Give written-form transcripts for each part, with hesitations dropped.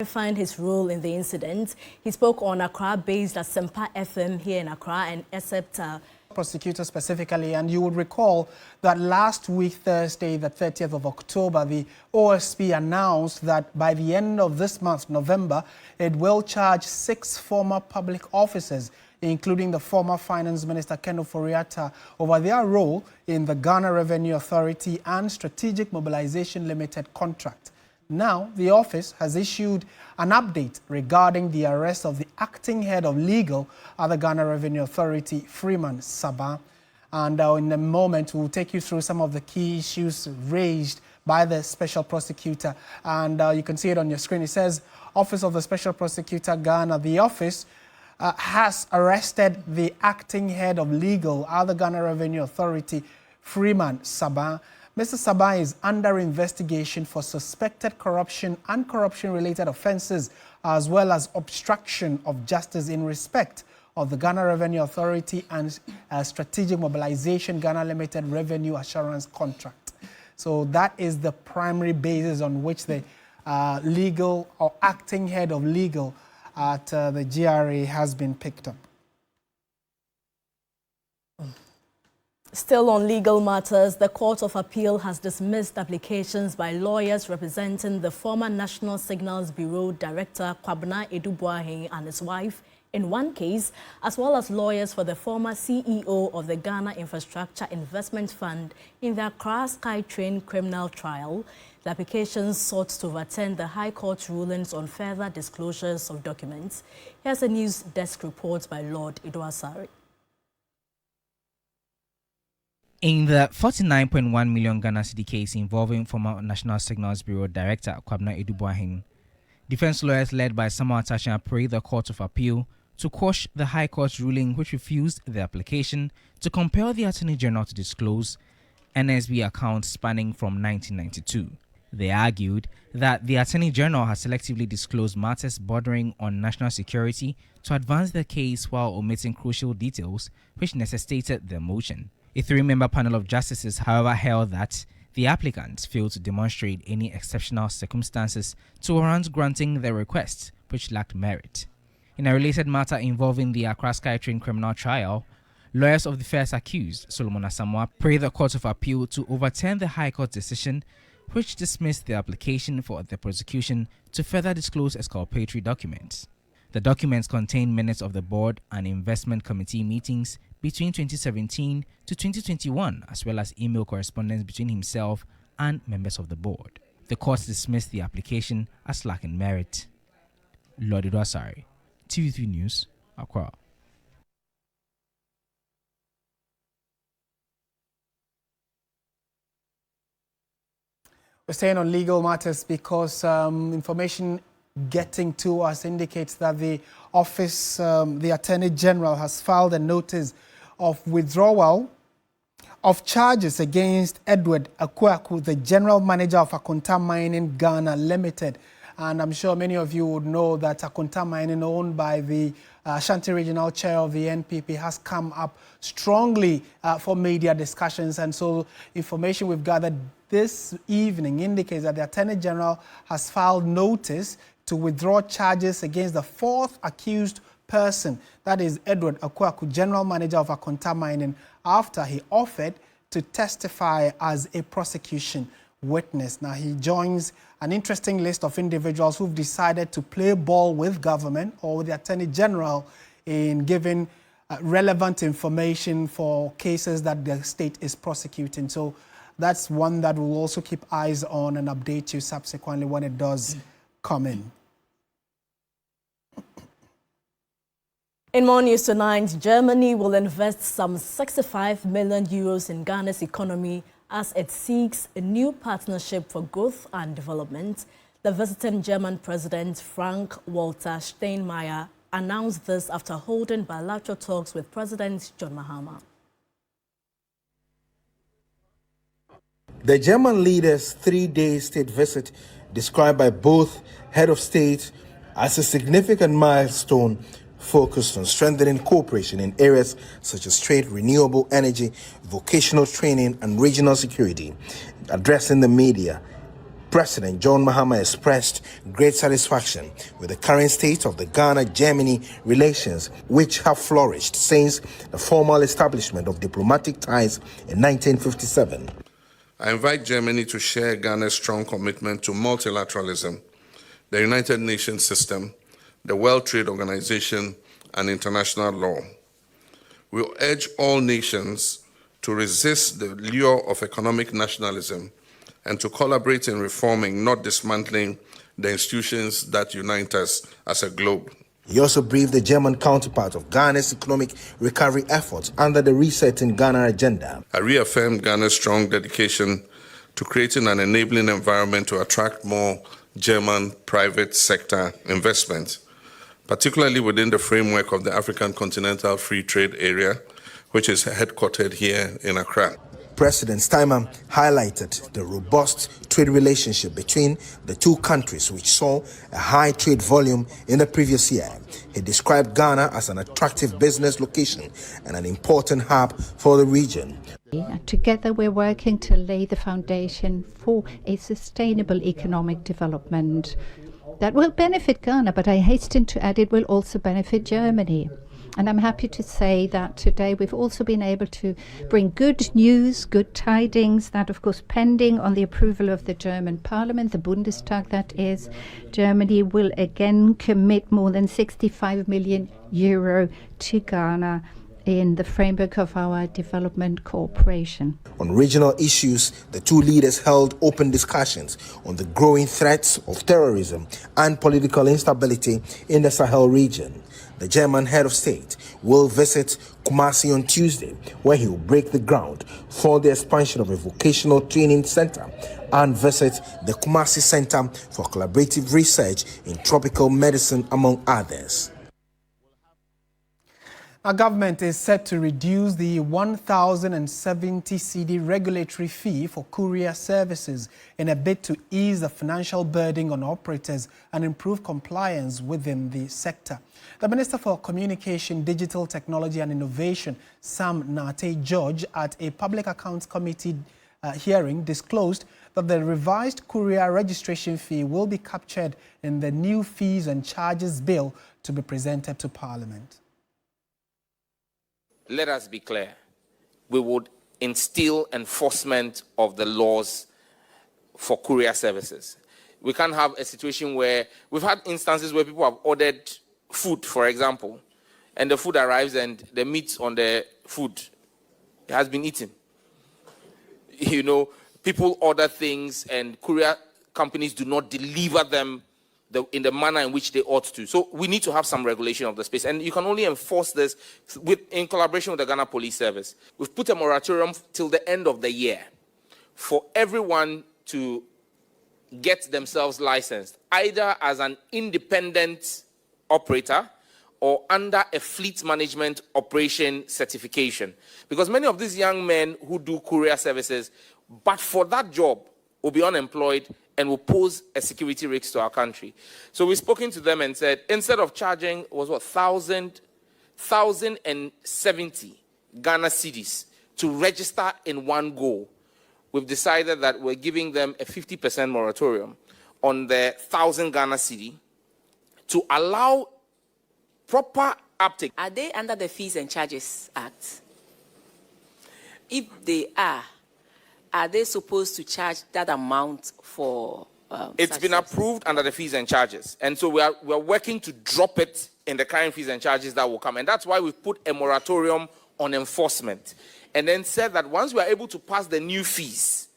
Find his role in the incident. He spoke on Accra-based Asempa FM here in Accra and except prosecutor specifically, and you would recall that last week, Thursday, the 30th of October, the OSP announced that by the end of this month, November, it will charge 6 former public officers, including the former Finance Minister Ken Ofori-Atta, over their role in the Ghana Revenue Authority and Strategic Mobilization Limited contract. Now, the office has issued an update regarding the arrest of the acting head of legal at the Ghana Revenue Authority, Freeman Sabah. And in a moment, we'll take you through some of the key issues raised by the special prosecutor. And you can see it on your screen. It says, Office of the Special Prosecutor, Ghana. The office has arrested the acting head of legal at the Ghana Revenue Authority, Freeman Sabah. Mr. Sabah is under investigation for suspected corruption and corruption-related offences, as well as obstruction of justice in respect of the Ghana Revenue Authority and Strategic Mobilization Ghana Limited Revenue Assurance Contract. So that is the primary basis on which the legal or acting head of legal at the GRA has been picked up. Still on legal matters, the Court of Appeal has dismissed applications by lawyers representing the former National Signals Bureau Director Kwabena Edubuahin and his wife in one case, as well as lawyers for the former CEO of the Ghana Infrastructure Investment Fund in the Accra SkyTrain criminal trial. The applications sought to overturn the High Court rulings on further disclosures of documents. Here's a news desk report by Lord Idwasari. In the 49.1 million Ghana cedi case involving former National Signals Bureau Director Kwabena Edubuahin, defense lawyers led by Samuel Atashan prayed the Court of Appeal to quash the High Court ruling which refused the application to compel the Attorney General to disclose NSB accounts spanning from 1992. They argued that the Attorney General has selectively disclosed matters bordering on national security to advance the case while omitting crucial details which necessitated the motion. A 3-member panel of justices, however, held that the applicants failed to demonstrate any exceptional circumstances to warrant granting the request, which lacked merit. In a related matter involving the Accra SkyTrain criminal trial, lawyers of the first accused, Solomon Asamoah, prayed the Court of Appeal to overturn the High Court decision, which dismissed the application for the prosecution to further disclose exculpatory documents. The documents contain minutes of the board and investment committee meetings between 2017 to 2021, as well as email correspondence between himself and members of the board. The court dismissed the application as lacking merit. Lord Idwasari, TV3 News, Accra. We're staying on legal matters because information getting to us indicates that the office, the Attorney General, has filed a notice of withdrawal of charges against Edward Akwaku, the General Manager of Akonta Mining Ghana Limited. And I'm sure many of you would know that Akonta Mining, owned by the Ashanti Regional Chair of the NPP, has come up strongly for media discussions. And so information we've gathered this evening indicates that the Attorney General has filed notice to withdraw charges against the 4th accused person, that is Edward Akwaku, General Manager of Akonta Mining, after he offered to testify as a prosecution witness. Now, he joins an interesting list of individuals who've decided to play ball with government or with the Attorney General in giving relevant information for cases that the state is prosecuting. So that's one that we'll also keep eyes on and update you subsequently when it does come in. In more news tonight, Germany will invest some 65 million euros in Ghana's economy as it seeks a new partnership for growth and development. The visiting German President Frank-Walter Steinmeier announced this after holding bilateral talks with President John Mahama. The German leader's 3-day state visit, described by both head of state as a significant milestone, focused on strengthening cooperation in areas such as trade, renewable energy, vocational training, and regional security. Addressing the media, President John Mahama expressed great satisfaction with the current state of the Ghana-Germany relations, which have flourished since the formal establishment of diplomatic ties in 1957. I invite Germany to share Ghana's strong commitment to multilateralism, the United Nations system, the World Trade Organization, and international law. We will urge all nations to resist the lure of economic nationalism and to collaborate in reforming, not dismantling, the institutions that unite us as a globe. He also briefed the German counterpart of Ghana's economic recovery efforts under the Reset in Ghana agenda. I reaffirmed Ghana's strong dedication to creating an enabling environment to attract more German private sector investment, particularly within the framework of the African Continental Free Trade Area, which is headquartered here in Accra. President Steinman highlighted the robust trade relationship between the two countries, which saw a high trade volume in the previous year. He described Ghana as an attractive business location and an important hub for the region. Together we're working to lay the foundation for a sustainable economic development that will benefit Ghana, but I hasten to add it will also benefit Germany. And I'm happy to say that today we've also been able to bring good news, good tidings, that of course pending on the approval of the German Parliament, the Bundestag that is, Germany will again commit more than 65 million euro to Ghana in the framework of our development cooperation. On regional issues, the two leaders held open discussions on the growing threats of terrorism and political instability in the Sahel region. The German head of state will visit Kumasi on Tuesday, where he will break the ground for the expansion of a vocational training center and visit the Kumasi Center for Collaborative Research in Tropical Medicine, among others. Our government is set to reduce the 1,070 CD regulatory fee for courier services in a bid to ease the financial burden on operators and improve compliance within the sector. The Minister for Communication, Digital Technology and Innovation, Sam Nate George, at a Public Accounts Committee hearing disclosed that the revised courier registration fee will be captured in the new fees and charges bill to be presented to Parliament. Let us be clear, we would instill enforcement of the laws for courier services. We can't have a situation where we've had instances where people have ordered food, for example, and the food arrives and the meat on the food has been eaten. You know, people order things and courier companies do not deliver them in the manner in which they ought to. So we need to have some regulation of the space. And you can only enforce this in collaboration with the Ghana Police Service. We've put a moratorium till the end of the year for everyone to get themselves licensed, either as an independent operator or under a fleet management operation certification. Because many of these young men who do courier services, but for that job, will be unemployed and will pose a security risk to our country. So we've spoken to them and said, instead of charging, was what, 1,070 Ghana cedis to register in one go, we've decided that we're giving them a 50% moratorium on the 1,000 Ghana cedi to allow proper uptake. Are they under the Fees and Charges Act? If they are they supposed to charge that amount for it's been approved under the fees and charges, and so we're working to drop it in the current fees and charges that will come, and that's why we've put a moratorium on enforcement, and then said that once we are able to pass the new fees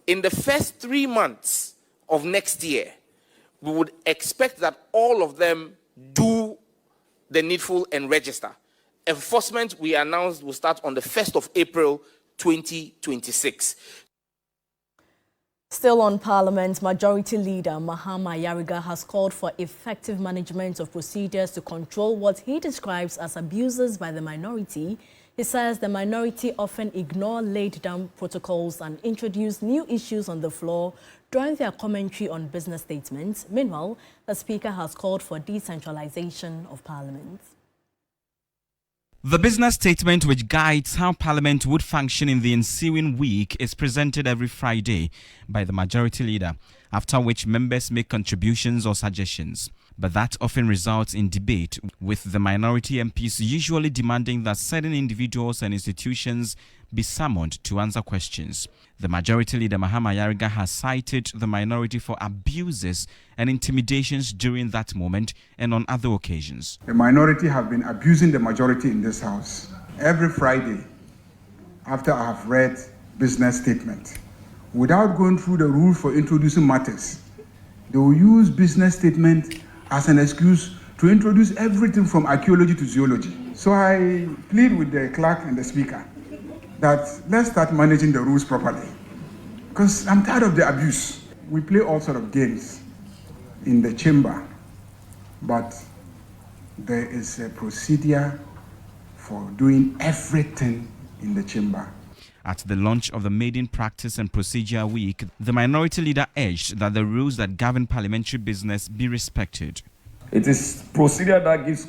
in the first 3 months of next year, we would expect that all of them do the needful and register. Enforcement, we announced, will start on the 1st of April 2026. Still on Parliament, Majority Leader Mahama Yariga has called for effective management of procedures to control what he describes as abuses by the minority. He says the minority often ignore laid-down protocols and introduce new issues on the floor during their commentary on business statements. Meanwhile, the Speaker has called for decentralization of Parliament. The business statement, which guides how Parliament would function in the ensuing week, is presented every Friday by the Majority Leader, after which members make contributions or suggestions. But that often results in debate, with the minority MPs usually demanding that certain individuals and institutions be summoned to answer questions. The Majority Leader, Mahama Yariga, has cited the minority for abuses and intimidations during that moment and on other occasions. The minority have been abusing the majority in this House. Every Friday, after I have read business statement, without going through the rules for introducing matters, they will use business statement as an excuse to introduce everything from archaeology to zoology. So I plead with the clerk and the speaker that let's start managing the rules properly, because I'm tired of the abuse. We play all sort of games in the chamber, but there is a procedure for doing everything in the chamber. At the launch of the Maiden Practice and Procedure Week, the Minority Leader urged that the rules that govern parliamentary business be respected. It is procedure that gives